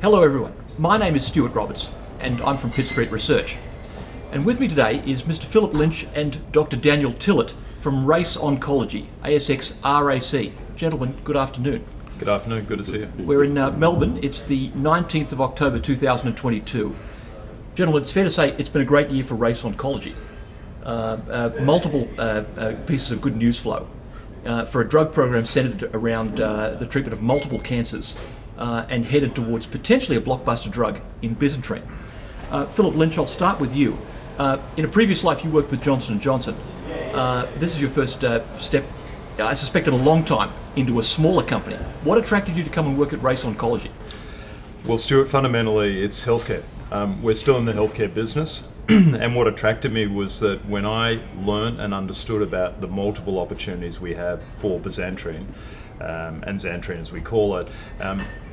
Hello everyone, my name is Stuart Roberts and I'm from Pitt Street Research. And with me today is Mr. Philip Lynch and Dr. Daniel Tillett from Race Oncology, ASX RAC. Gentlemen, good afternoon. Good afternoon, good to see you. We're in Melbourne, it's the 19th of October 2022. Gentlemen, it's fair to say it's been a great year for Race Oncology. Multiple pieces of good news flow for a drug program centred around the treatment of multiple cancers and headed towards potentially a blockbuster drug in Byzantrine. Philip Lynch, I'll start with you. In a previous life you worked with Johnson & Johnson. This is your first step, I suspect in a long time, into a smaller company. What attracted you to come and work at Race Oncology? Well, Stuart, fundamentally it's healthcare. We're still in the healthcare business, and what attracted me was that when I learned and understood about the multiple opportunities we have for Byzantrine, and Xantrine as we call it,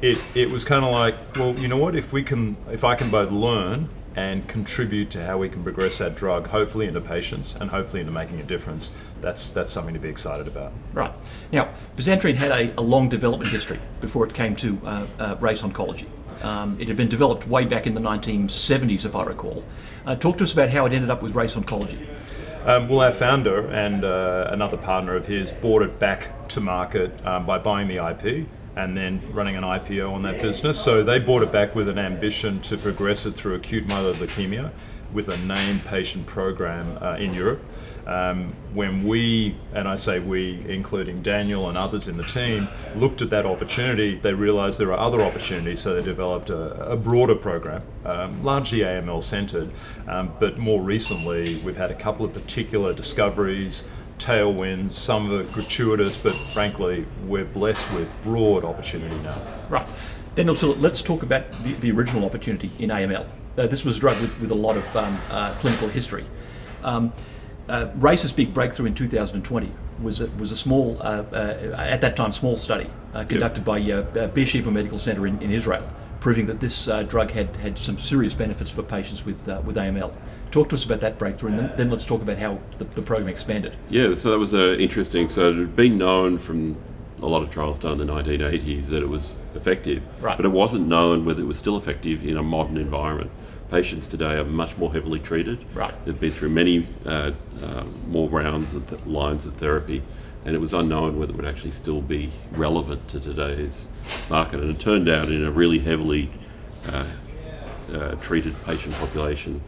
it was kind of like, well, you know what, if I can both learn and contribute to how we can progress that drug, hopefully into patients and hopefully into making a difference, that's something to be excited about. Right. Now, Byzantrine had a long development history before it came to Race Oncology. It had been developed way back in the 1970s, if I recall. Talk to us about how it ended up with Race Oncology. Well, our founder and another partner of his brought it back to market by buying the IP and then running an IPO on that business. So they brought it back with an ambition to progress it through acute myeloid leukemia with a named patient program in Europe. When we, and I say we, including Daniel and others in the team, looked at that opportunity, they realized there are other opportunities, so they developed a broader program, largely AML centered, but more recently we've had a couple of particular discoveries, tailwinds, some of it gratuitous, but frankly we're blessed with broad opportunity now. Right. Daniel, so let's talk about the original opportunity in AML. This was a drug with a lot of clinical history. Race's big breakthrough in 2020 was a small, at that time, small study conducted by Beersheba Medical Center in Israel, proving that this drug had some serious benefits for patients with AML. Talk to us about that breakthrough, and then let's talk about how the program expanded. Yeah, so that was interesting. So it had been known from a lot of trials done in the 1980s that it was effective, right, but it wasn't known whether it was still effective in a modern environment. Patients today are much more heavily treated. Right. They've been through many more rounds of lines of therapy, and it was unknown whether it would actually still be relevant to today's market. And it turned out in a really heavily treated patient population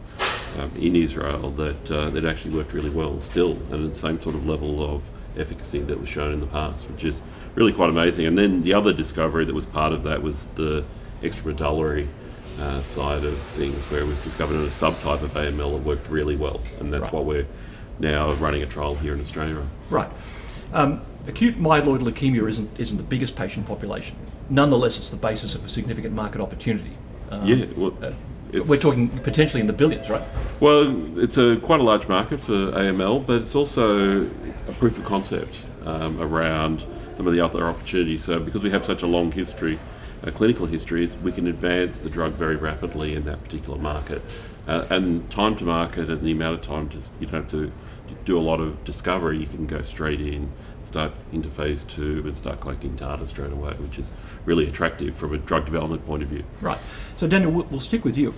in Israel that actually worked really well still, and at the same sort of level of efficacy that was shown in the past, which is really quite amazing. And then the other discovery that was part of that was the extramedullary side of things, where it was discovered in a subtype of AML that worked really well, and that's what we're now running a trial here in Australia on. Right. Acute myeloid leukemia isn't the biggest patient population. Nonetheless, it's the basis of a significant market opportunity. We're talking potentially in the billions, right? Well, it's quite a large market for AML, but it's also a proof of concept around some of the other opportunities. So because we have such a long history, a clinical history, we can advance the drug very rapidly in that particular market. And time to market and the amount of time, you don't have to do a lot of discovery. You can go straight in, start into phase 2 and start collecting data straight away, which is really attractive from a drug development point of view. Right. So Daniel, we'll stick with you.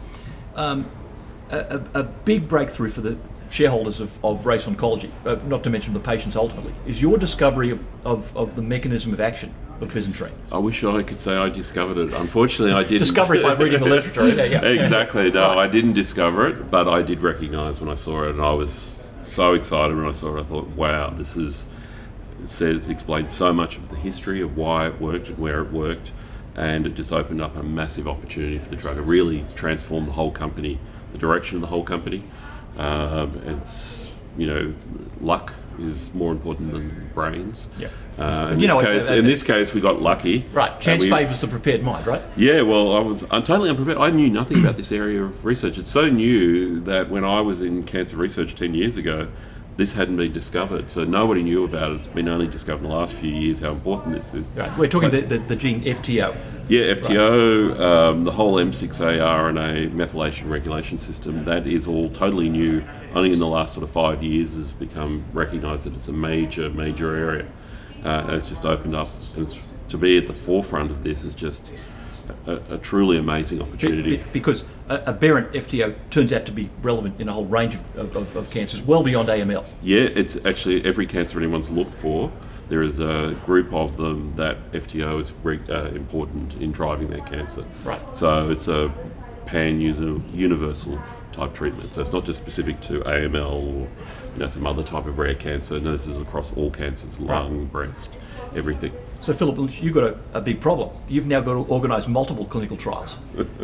A big breakthrough for the shareholders of Race Oncology, not to mention the patients ultimately, is your discovery of the mechanism of action of Byzantrine. I wish I could say I discovered it. Unfortunately, I didn't. Discovery by reading the literature. Yeah. Exactly. No, right. I didn't discover it, but I did recognise when I saw it, and I was so excited when I saw it. I thought, wow, explains so much of the history of why it worked and where it worked, and it just opened up a massive opportunity for the drug. It really transformed the whole company, the direction of the whole company. It's, luck is more important than brains. Yeah. In this case, we got lucky. Right. Chance favours the prepared mind, right? Yeah. Well, I'm totally unprepared. I knew nothing about this area of research. It's so new that when I was in cancer research 10 years ago, this hadn't been discovered, so nobody knew about it. It's been only discovered in the last few years how important this is. Right. We're talking the gene FTO. Yeah, FTO, right. The whole M6A RNA methylation regulation system, that is all totally new. Only in the last sort of 5 years has become recognised that it's a major area. And it's just opened up, and to be at the forefront of this is just a truly amazing opportunity. Because a aberrant FTO turns out to be relevant in a whole range of cancers, well beyond AML. Yeah, it's actually every cancer anyone's looked for. There is a group of them that FTO is important in driving their cancer. Right. So it's a pan-universal type treatment. So it's not just specific to AML or some other type of rare cancer. No, this is across all cancers, lung, breast, everything. So Philip, you've got a big problem. You've now got to organise multiple clinical trials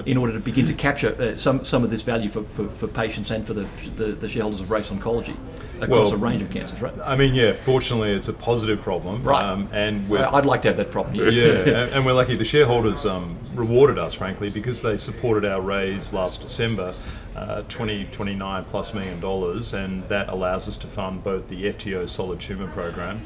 in order to begin to capture some of this value for patients and for the shareholders of Race Oncology across a range of cancers, right? I mean, yeah, fortunately it's a positive problem. Right. And I'd like to have that problem, yes. Yeah, and we're lucky. The shareholders rewarded us, frankly, because they supported our raise last December, $29+ million, and that allows us to fund both the FTO solid tumour program,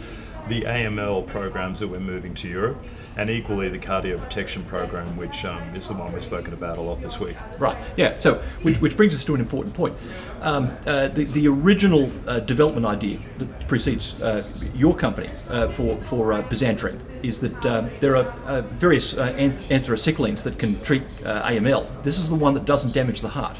the AML programs that we're moving to Europe, and equally the cardioprotection program, which is the one we've spoken about a lot this week. Right, yeah, so which brings us to an important point. The original development idea that precedes your company for bisantrene is that there are various anthracyclines that can treat AML. This is the one that doesn't damage the heart.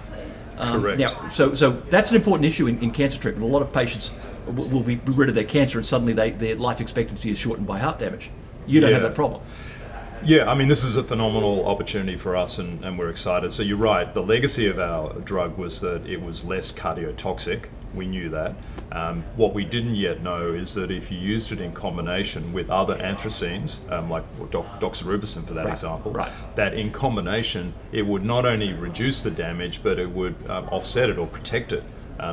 Correct. Now, so that's an important issue in cancer treatment. A lot of patients will be rid of their cancer and suddenly their life expectancy is shortened by heart damage. You don't have that problem. Yeah, I mean, this is a phenomenal opportunity for us, and we're excited. So you're right, the legacy of our drug was that it was less cardiotoxic. We knew that. What we didn't yet know is that if you used it in combination with other anthracenes, like doxorubicin for that example, that in combination, it would not only reduce the damage, but it would offset it or protect it.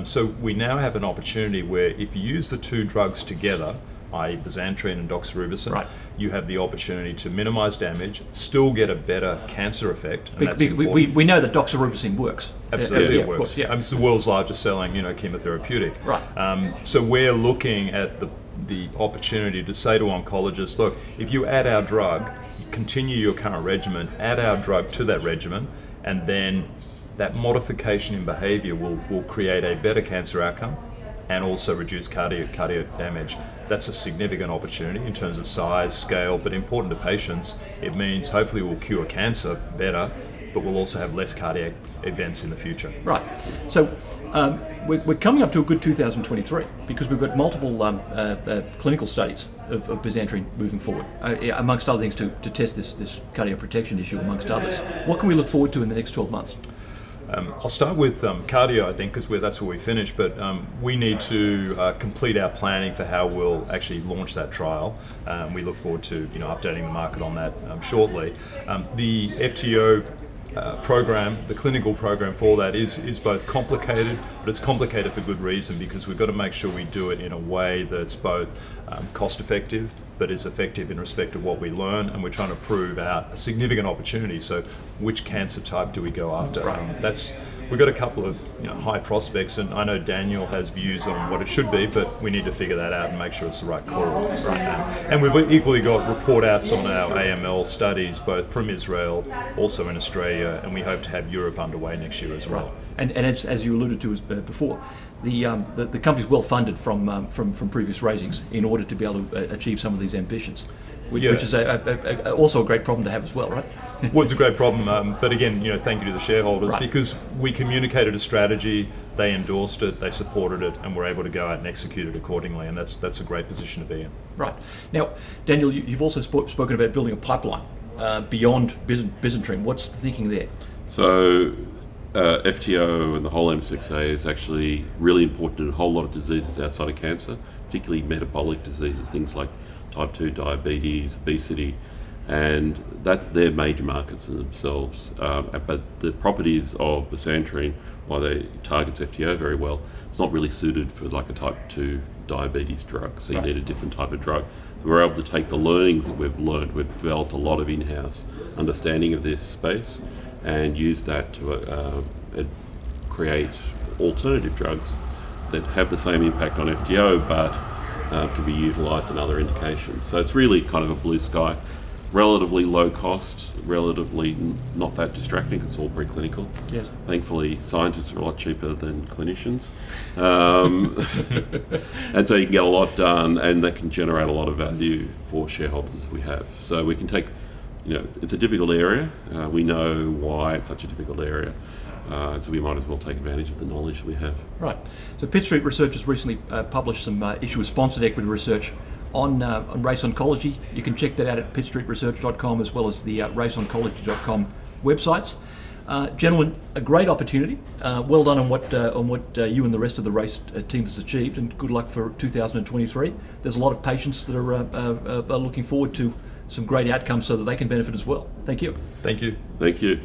So we now have an opportunity where if you use the two drugs together, i.e. bisantrene and doxorubicin, you have the opportunity to minimise damage, still get a better cancer effect. And that's we know that doxorubicin works. Absolutely, it works. Course, yeah. It's the world's largest selling, chemotherapeutic. Right. So we're looking at the opportunity to say to oncologists, look, if you add our drug, continue your current regimen, add our drug to that regimen, and then that modification in behaviour will create a better cancer outcome and also reduce cardiac damage. That's a significant opportunity in terms of size, scale, but important to patients. It means hopefully we'll cure cancer better, but we'll also have less cardiac events in the future. Right. So we're coming up to a good 2023 because we've got multiple clinical studies of bisantrene moving forward, amongst other things to test this cardioprotection issue, amongst others. What can we look forward to in the next 12 months? I'll start with cardio, I think, because that's where we finished, but we need to complete our planning for how we'll actually launch that trial. We look forward to updating the market on that shortly. The FTO program, the clinical program for that is both complicated, but it's complicated for good reason, because we've got to make sure we do it in a way that's both cost effective, but is effective in respect of what we learn, and we're trying to prove out a significant opportunity. So which cancer type do we go after? We've got a couple of high prospects, and I know Daniel has views on what it should be, but we need to figure that out and make sure it's the right call right now. And we've equally got report outs on our AML studies, both from Israel, also in Australia, and we hope to have Europe underway next year as well. And as you alluded to before, the company's well funded from previous raisings in order to be able to achieve some of these ambitions, which is also a great problem to have as well, right? Well, it's a great problem, but again, thank you to the shareholders, because we communicated a strategy, they endorsed it, they supported it, and we're able to go out and execute it accordingly, and that's a great position to be in. Right. Now, Daniel, you've also spoken about building a pipeline beyond bisantrene. What's the thinking there? So, FTO and the whole M6A is actually really important in a whole lot of diseases outside of cancer, particularly metabolic diseases, things like type 2 diabetes, obesity, and that they're major markets in themselves. But the properties of bisantrene, while they targets FTO very well, it's not really suited for like a type 2 diabetes drug, so you need a different type of drug. So we're able to take the learnings that we've learned, we've developed a lot of in-house understanding of this space, and use that to create alternative drugs that have the same impact on FTO, but can be utilised in other indications. So it's really kind of a blue sky, relatively low cost, relatively not that distracting because it's all preclinical. Yes. Thankfully, scientists are a lot cheaper than clinicians. And so you can get a lot done, and that can generate a lot of value for shareholders if we have. So we can take it's a difficult area. We know why it's such a difficult area. So we might as well take advantage of the knowledge that we have. Right. So Pitt Street Research has recently published some issuer-sponsored equity research on Race Oncology. You can check that out at pittstreetresearch.com as well as the raceoncology.com websites. Gentlemen, a great opportunity. Well done on what you and the rest of the race team has achieved, and good luck for 2023. There's a lot of patients that are looking forward to some great outcomes so that they can benefit as well. Thank you. Thank you. Thank you.